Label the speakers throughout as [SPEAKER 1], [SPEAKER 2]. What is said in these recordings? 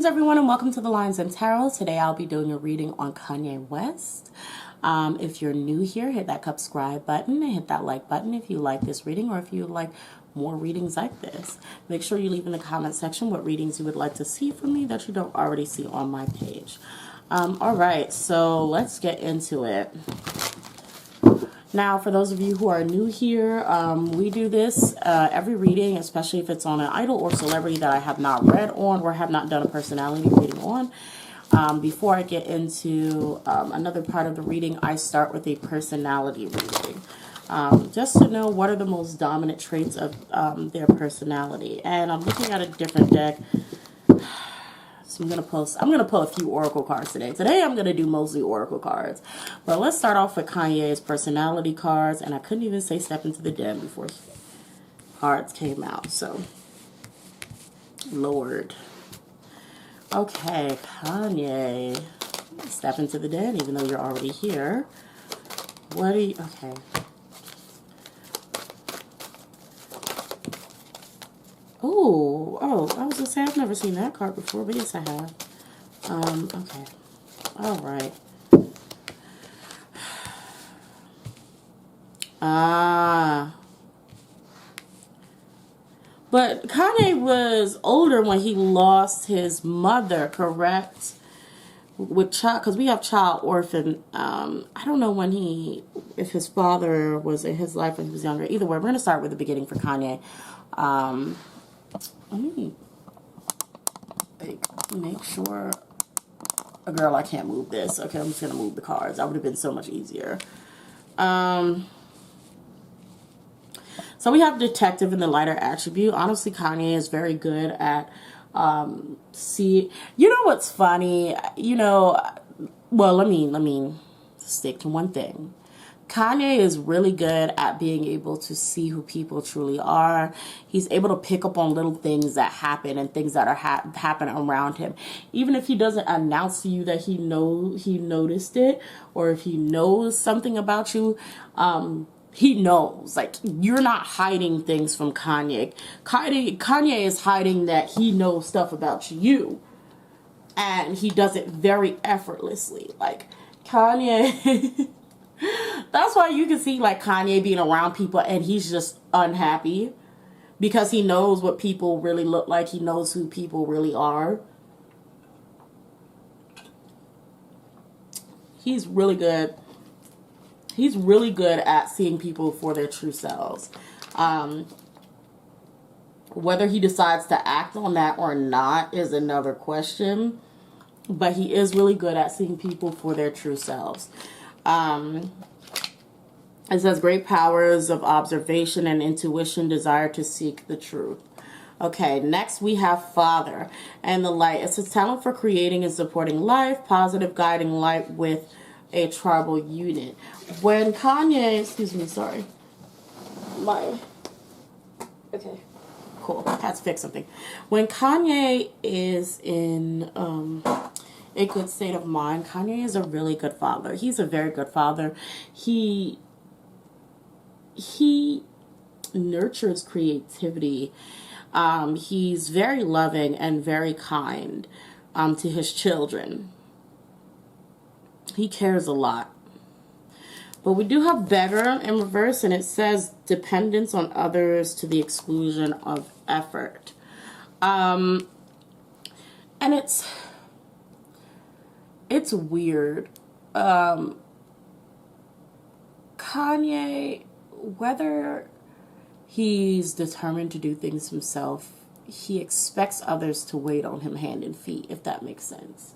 [SPEAKER 1] everyone, and welcome to the Lines and Tarot. Today I'll be doing a reading on Kanye West. If you're new here, hit that subscribe button and hit that like button if you like this reading or if you like more readings like this. Make sure you leave in the comment section what readings you would like to see from me that you don't already see on my page. Alright, so let's get into it. Now, for those of you who are new here, we do this every reading, especially if it's on an idol or celebrity that I have not read on or have not done a personality reading on. Before I get into another part of the reading, I start with a personality reading. Just to know what are the most dominant traits of their personality. And I'm looking at a different deck. So I'm gonna pull a few oracle cards today. Today I'm gonna do mostly oracle cards. But let's start off with Kanye's personality cards, and I couldn't even say step into the den before cards came out. So Lord. Okay, Kanye. Step into the den, even though you're already here. What do you okay. Oh, I was gonna say I've never seen that card before, but yes I have. Okay. Alright. But Kanye was older when he lost his mother, correct? With child, because we have child orphan. I don't know when if his father was in his life when he was younger. Either way, we're going to start with the beginning for Kanye. Let me make sure. Girl, I can't move this. Okay, I'm just going to move the cards. That would have been so much easier. So we have detective in the lighter attribute. Honestly, Kanye is very good at you know what's funny? You know, well, let me stick to one thing. Kanye is really good at being able to see who people truly are. He's able to pick up on little things that happen and things that are happen around him. Even if he doesn't announce to you that he noticed it, or if he knows something about you, he knows. Like, you're not hiding things from Kanye. Kanye is hiding that he knows stuff about you. And he does it very effortlessly. Like, Kanye... That's why you can see, like, Kanye being around people and he's just unhappy. Because he knows what people really look like. He knows who people really are. He's really good. He's really good at seeing people for their true selves. Whether he decides to act on that or not is another question. But he is really good at seeing people for their true selves. It says great powers of observation and intuition, desire to seek the truth. Okay, next we have Father and the Light. It's a talent for creating and supporting life, positive guiding light with a tribal unit. When Kanye, excuse me, sorry. Okay, cool. I had to fix something. When Kanye is in a good state of mind, Kanye is a really good father. He's a very good father. He nurtures creativity. He's very loving and very kind to his children. He cares a lot. But we do have beggar in reverse, and it says dependence on others to the exclusion of effort. And it's weird. Kanye, whether he's determined to do things himself, he expects others to wait on him hand and feet, if that makes sense.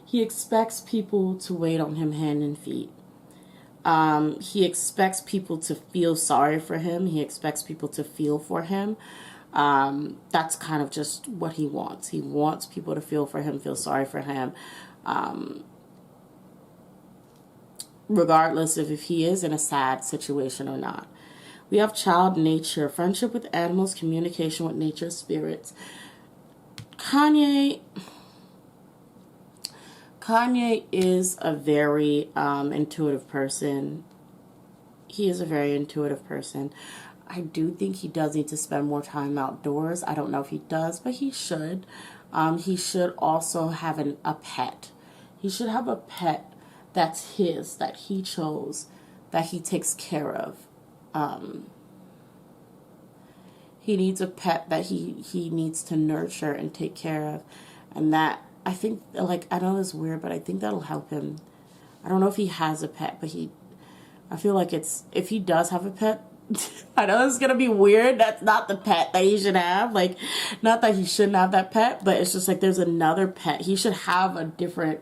[SPEAKER 1] He expects people to wait on him hand and feet. He expects people to feel sorry for him. He expects people to feel for him. That's kind of just what he wants. He wants people to feel for him, feel sorry for him. Regardless of if he is in a sad situation or not. We have child nature, friendship with animals, communication with nature, spirits. Kanye is a very intuitive person. He is a very intuitive person. I do think he does need to spend more time outdoors. I don't know if he does, but he should. He should also have a pet. He should have a pet that's his, that he chose, that he takes care of. He needs a pet that he needs to nurture and take care of. And that, I think, like, I know it's weird, but I think that'll help him. I don't know if he has a pet, but I feel like if he does have a pet, I know it's going to be weird. That's not the pet that he should have. Like, not that he shouldn't have that pet, but it's just like there's another pet. He should have a different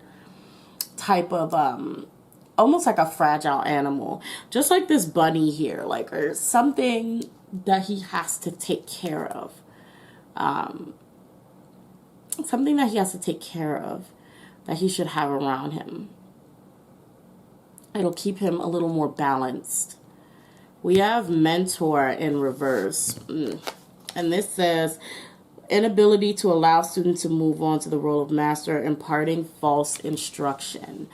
[SPEAKER 1] type of, almost like a fragile animal. Just like this bunny here, like, or something that he has to take care of. Something that he has to take care of that he should have around him. It'll keep him a little more balanced. We have mentor in reverse. And this says, inability to allow students to move on to the role of master, imparting false instruction.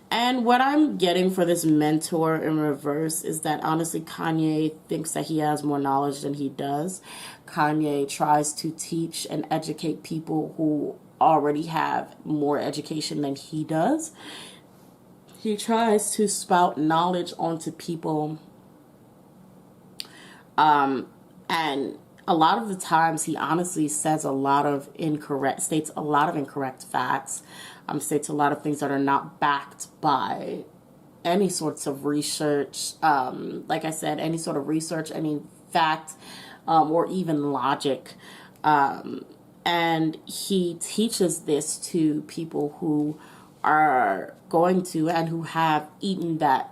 [SPEAKER 1] And what I'm getting for this mentor in reverse is that honestly Kanye thinks that he has more knowledge than he does. Kanye tries to teach and educate people who already have more education than he does. He tries to spout knowledge onto people. And a lot of the times he honestly says states a lot of incorrect facts, states a lot of things that are not backed by any sorts of research. Like I said, any sort of research, any fact, or even logic. And he teaches this to people who are going to and who have eaten that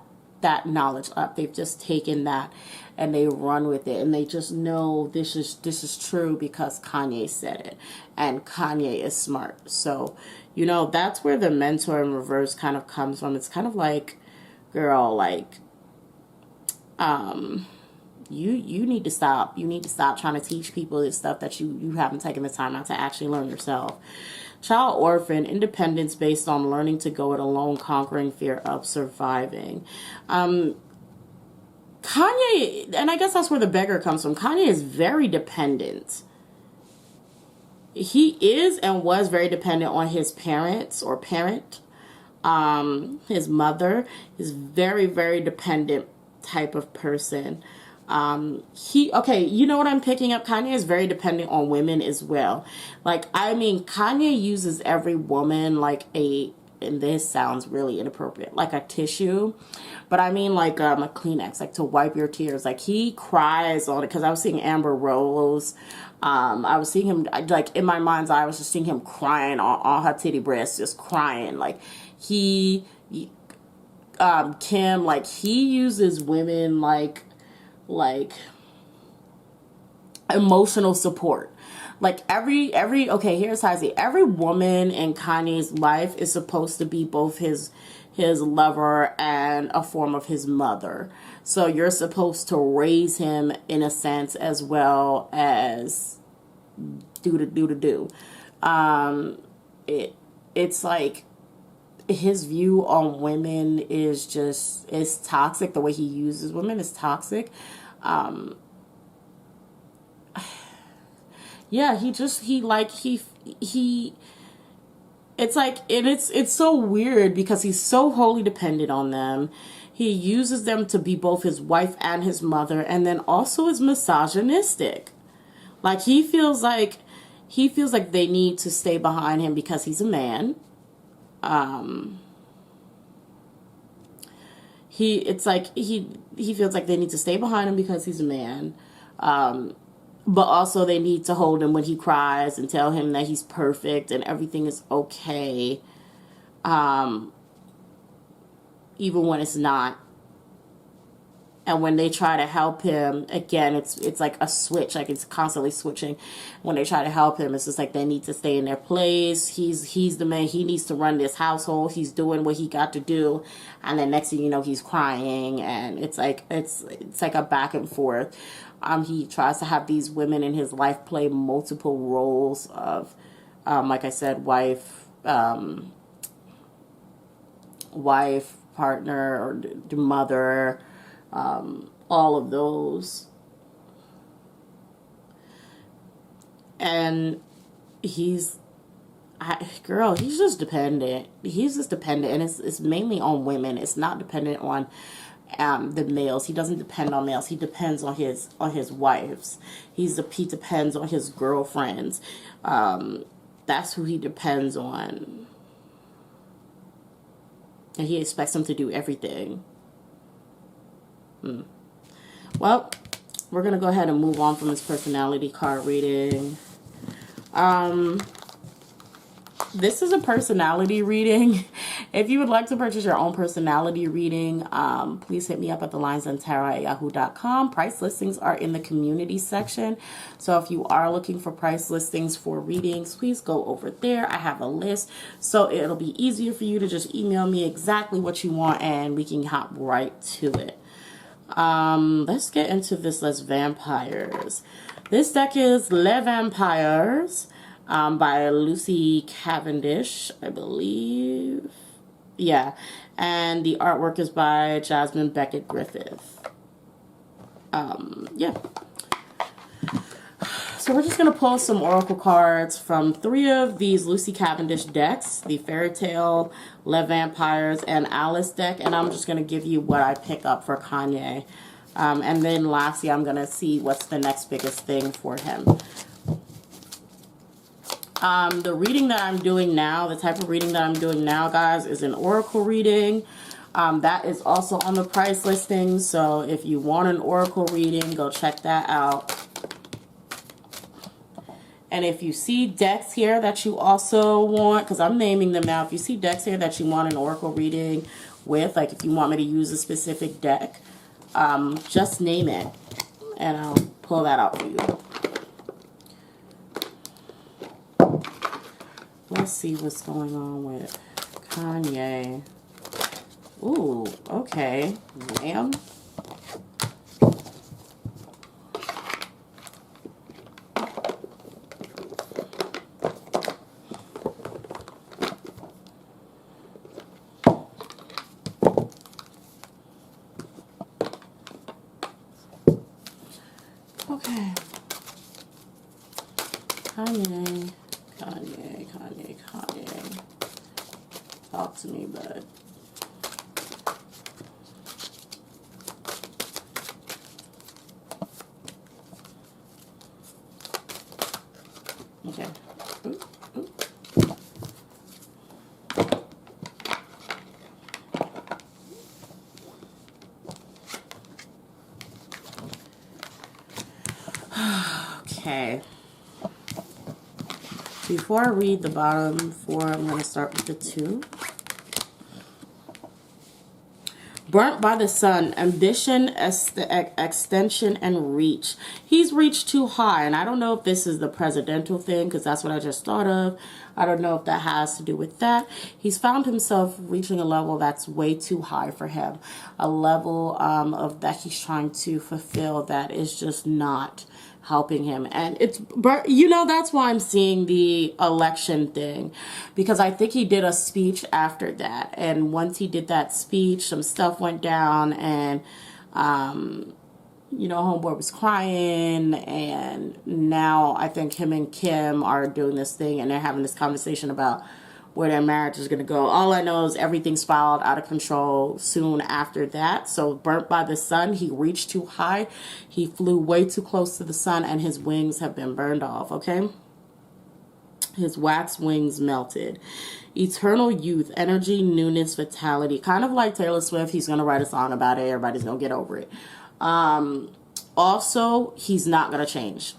[SPEAKER 1] knowledge up. They've just taken that and they run with it, and they just know this is true because Kanye said it, and Kanye is smart. So, that's where the mentor in reverse kind of comes from. It's kind of like, girl, like, you need to stop. You need to stop trying to teach people this stuff that you haven't taken the time out to actually learn yourself. Child orphan, independence based on learning to go it alone, conquering fear of surviving. Kanye, and I guess that's where the beggar comes from. Kanye is very dependent. He is and was very dependent on his parents or parent, his mother. He's very, very dependent type of person. You know what I'm picking up? Kanye is very dependent on women as well. Like, I mean, Kanye uses every woman like and this sounds really inappropriate, like a tissue, but I mean like a Kleenex, like to wipe your tears. Like, he cries on it, because I was seeing Amber Rose. I was seeing him, like, in my mind's eye, I was just seeing him crying on her titty breast, just crying. Like, Kim, like, he uses women like emotional support. Like, okay, here's how I see it. Every woman in Kanye's life is supposed to be both his lover and a form of his mother. So you're supposed to raise him in a sense as well as do. It's like his view on women is toxic. The way he uses women is toxic. Yeah, it's like, and it's so weird because he's so wholly dependent on them. He uses them to be both his wife and his mother, and then also is misogynistic. Like, he feels like they need to stay behind him because he's a man. He feels like they need to stay behind him because he's a man. But also they need to hold him when he cries and tell him that he's perfect and everything is okay. Even when it's not. And when they try to help him, again, it's like a switch. Like, it's constantly switching. When they try to help him, it's just like they need to stay in their place. He's the man. He needs to run this household. He's doing what he got to do. And then next thing you know, he's crying. And it's like a back and forth. He tries to have these women in his life play multiple roles of, like I said, wife, partner, or mother, all of those. And he's Girl, he's just dependent. He's just dependent, and it's mainly on women. It's not dependent on the males. He doesn't depend on males. He depends on his wives. He depends on his girlfriends. That's who he depends on, and he expects them to do everything. Well, we're gonna go ahead and move on from this personality card reading. This is a personality reading. If you would like to purchase your own personality reading, please hit me up at thelinesandtarot@yahoo.com. Price listings are in the community section. So if you are looking for price listings for readings, please go over there. I have a list. So it'll be easier for you to just email me exactly what you want and we can hop right to it. Let's get into this. Les Vampires. This deck is Les Vampires. By Lucy Cavendish, I believe. Yeah. And the artwork is by Jasmine Beckett Griffith. Yeah. So we're just going to pull some oracle cards from 3 of these Lucy Cavendish decks. The Fairy Tale, Les Vampires, and Alice deck. And I'm just going to give you what I pick up for Kanye. And then lastly, I'm going to see what's the next biggest thing for him. The reading that I'm doing now, the type of reading that I'm doing now, guys, is an oracle reading. That is also on the price listing. So if you want an oracle reading, go check that out. And if you see decks here that you also want, because I'm naming them now, if you see decks here that you want an oracle reading with, like if you want me to use a specific deck, just name it and I'll pull that out for you. Let's see what's going on with Kanye. Ooh, okay. Ma'am. Okay. Kanye. Talk to me, bud. Okay. Ooh, ooh. Okay. Before I read the bottom 4, I'm going to start with the 2. Burnt by the sun, ambition, extension, and reach. He's reached too high, and I don't know if this is the presidential thing, because that's what I just thought of. I don't know if that has to do with that. He's found himself reaching a level that's way too high for him. A level of that he's trying to fulfill that is just not helping him. And it's, you know, that's why I'm seeing the election thing, because I think he did a speech after that, and once he did that speech, some stuff went down, and you know, homeboy was crying, and now I think him and Kim are doing this thing, and they're having this conversation about where their marriage is going to go. All I know is everything spiraled out of control soon after that. So burnt by the sun, he reached too high. He flew way too close to the sun, and his wings have been burned off, okay? His wax wings melted. Eternal youth, energy, newness, vitality. Kind of like Taylor Swift. He's going to write a song about it. Everybody's going to get over it. Also, he's not going to change.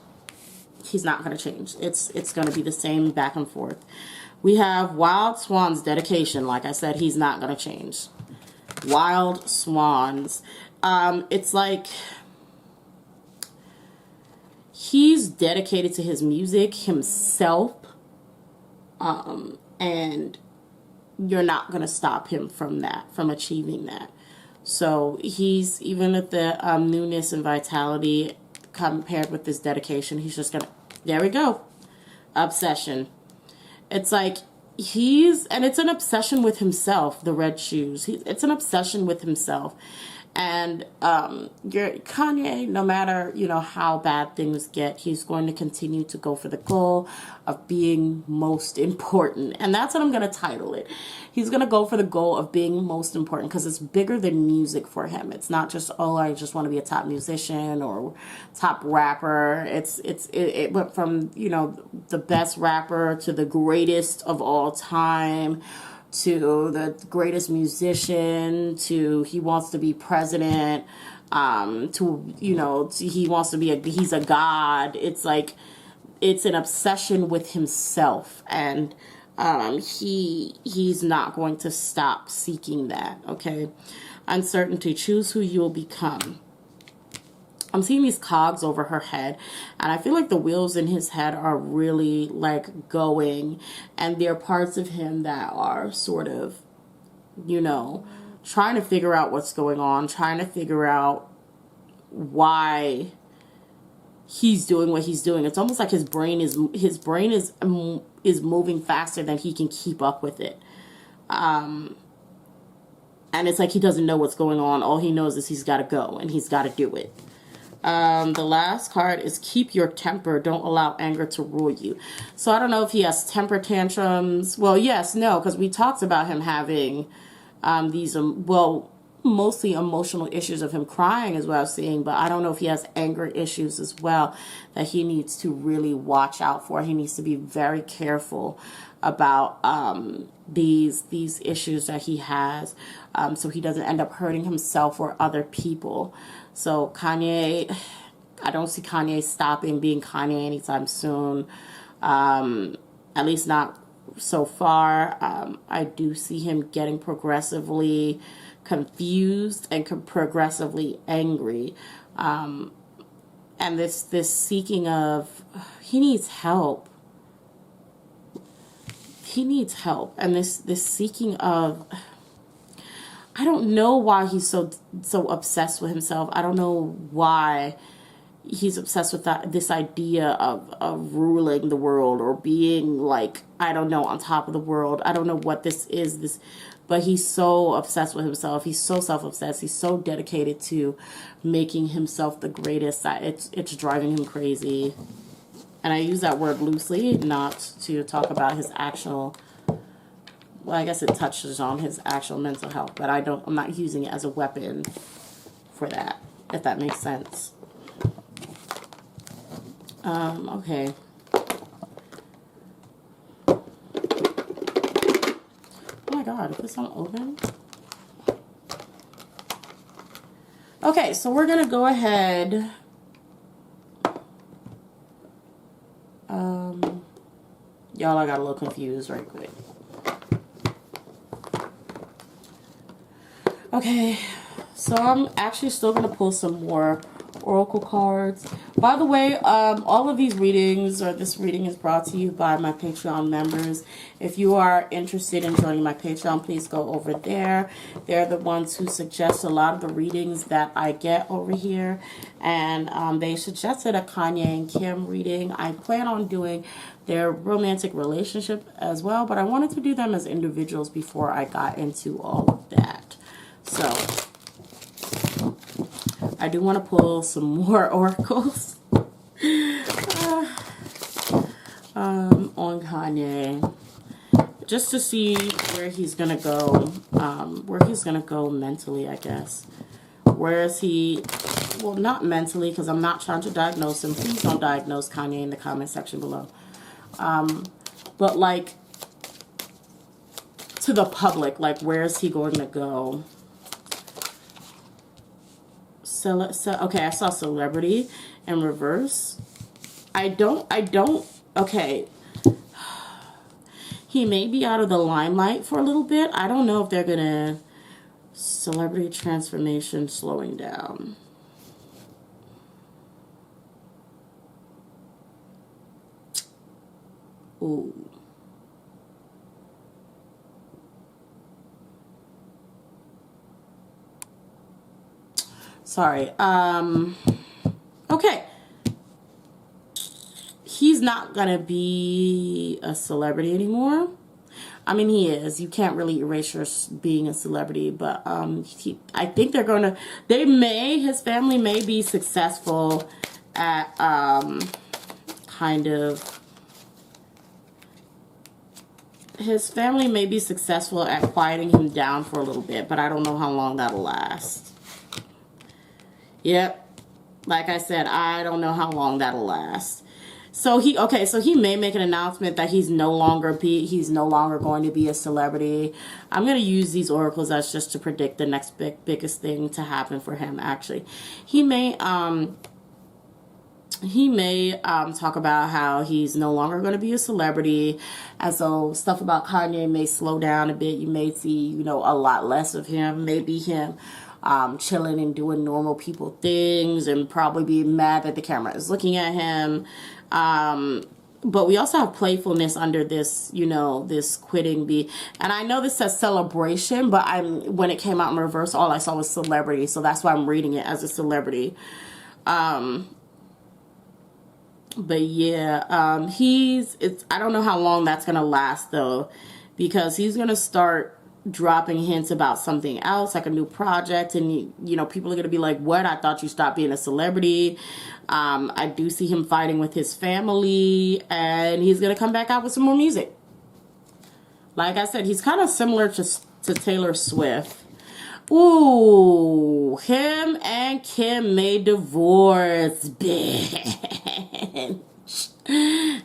[SPEAKER 1] He's not going to change. It's going to be the same back and forth. We have Wild Swans, dedication. Like I said, he's not going to change. Wild Swans. It's like he's dedicated to his music, himself, and you're not going to stop him from that, from achieving that. So he's, even with the newness and vitality compared with this dedication, he's just going to, there we go, obsession. It's like and it's an obsession with himself, the red shoes. It's an obsession with himself. And Kanye, no matter, how bad things get, he's going to continue to go for the goal of being most important. And that's what I'm going to title it. He's going to go for the goal of being most important, because it's bigger than music for him. It's not just, oh, I just want to be a top musician or top rapper. It went from, the best rapper to the greatest of all time, to the greatest musician, to he wants to be president, he wants to be he's a god. It's like, it's an obsession with himself, and he's not going to stop seeking that. Okay. Uncertainty. Choose who you'll become. I'm seeing these cogs over her head, and I feel like the wheels in his head are really like going, and there are parts of him that are sort of, trying to figure out what's going on, trying to figure out why he's doing what he's doing. It's almost like his brain is moving faster than he can keep up with it. And it's like he doesn't know what's going on. All he knows is he's got to go, and he's got to do it. The last card is keep your temper. Don't allow anger to rule you. So I don't know if he has temper tantrums. Well, yes, no, because we talked about him having these, mostly emotional issues of him crying is what I was seeing, but I don't know if he has anger issues as well that he needs to really watch out for. He needs to be very careful about these issues that he has, so he doesn't end up hurting himself or other people. So Kanye, I don't see Kanye stopping being Kanye anytime soon, at least not so far. I do see him getting progressively confused and progressively angry, and this seeking of, he needs help. He needs help, and this seeking of, I don't know why he's so obsessed with himself. I don't know why he's obsessed with this idea of ruling the world or being like, I don't know, on top of the world. I don't know what this is, but he's so obsessed with himself. He's so self-obsessed. He's so dedicated to making himself the greatest that it's driving him crazy. And I use that word loosely, not to talk about his actual, well, I guess it touches on his actual mental health, but I'm not using it as a weapon for that, if that makes sense. Okay. Oh my God, is this not open? Okay, so we're going to go ahead. Y'all, I got a little confused right quick. Okay, so I'm actually still going to pull some more oracle cards. By the way, all of these readings, or this reading, is brought to you by my Patreon members. If you are interested in joining my Patreon, please go over there. They're the ones who suggest a lot of the readings that I get over here. And they suggested a Kanye and Kim reading. I plan on doing their romantic relationship as well, but I wanted to do them as individuals before I got into all of that. So I do want to pull some more oracles on Kanye, just to see where he's gonna go, mentally, I guess. Where is he? Well, not mentally, because I'm not trying to diagnose him. Please don't diagnose Kanye in the comment section below. But like, to the public, like, where is he going to go? So okay, I saw celebrity in reverse. I don't, okay. He may be out of the limelight for a little bit. I don't know if they're gonna, celebrity transformation slowing down. Ooh. Sorry. Okay. He's not gonna be a celebrity anymore. I mean, he is. You can't really erase your being a celebrity, but I think his family may be successful at his family may be successful at quieting him down for a little bit, but I don't know how long that'll last. Yep. Like I said, I don't know how long that'll last. So he may make an announcement that he's no longer going to be a celebrity. I'm going to use these oracles as just to predict the next biggest thing to happen for him. Actually, he may talk about how he's no longer going to be a celebrity, and so stuff about Kanye may slow down a bit. You may see, a lot less of him. Maybe him chilling and doing normal people things, and probably be mad that the camera is looking at him. But we also have playfulness under this, this quitting bee. And I know this says celebration, but when it came out in reverse, all I saw was celebrity. So that's why I'm reading it as a celebrity. But yeah, I don't know how long that's going to last though, because he's going to start dropping hints about something else, like a new project, and people are going to be like, what? I thought you stopped being a celebrity. I do see him fighting with his family, and he's going to come back out with some more music. Like I said, he's kind of similar to Taylor Swift. Ooh, him and Kim may divorce.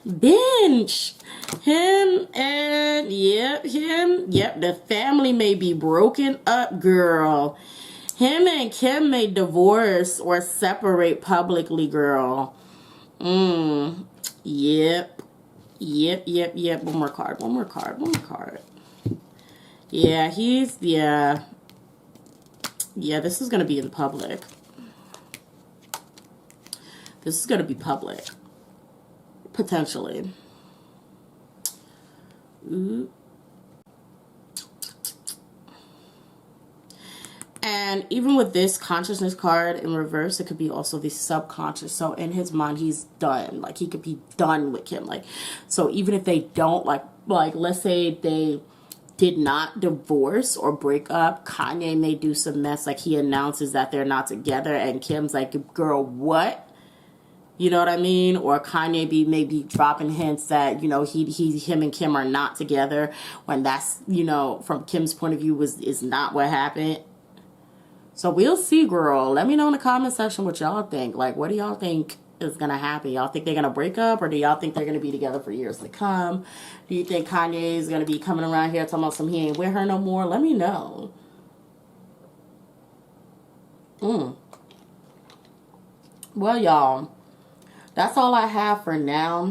[SPEAKER 1] Bench. The family may be broken up, girl. Him and Kim may divorce or separate publicly, girl. Yep. One more card. Yeah, this is going to be in public. This is going to be public. Potentially. Ooh. And even with this consciousness card in reverse, it could be also the subconscious. So in his mind, he's done. Like, he could be done with Kim. Like, so even if they don't, like let's say they did not divorce or break up, Kanye may do some mess. Like, he announces that they're not together, and Kim's like, girl, what? You know what I mean? Or Kanye maybe dropping hints that, him and Kim are not together, when that's, from Kim's point of view is not what happened. So we'll see, girl. Let me know in the comment section what y'all think. Like, what do y'all think is going to happen? Y'all think they're going to break up, or do y'all think they're going to be together for years to come? Do you think Kanye is going to be coming around here talking about he ain't with her no more? Let me know. Well, y'all, that's all I have for now.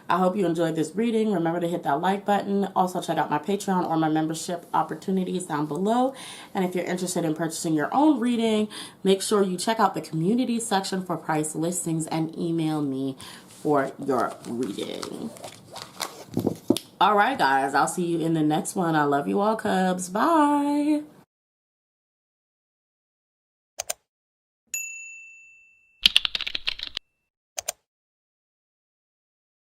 [SPEAKER 1] I hope you enjoyed this reading. Remember to hit that like button. Also, check out my Patreon or my membership opportunities down below. And if you're interested in purchasing your own reading, make sure you check out the community section for price listings and email me for your reading. All right, guys. I'll see you in the next one. I love you all, Cubs. Bye.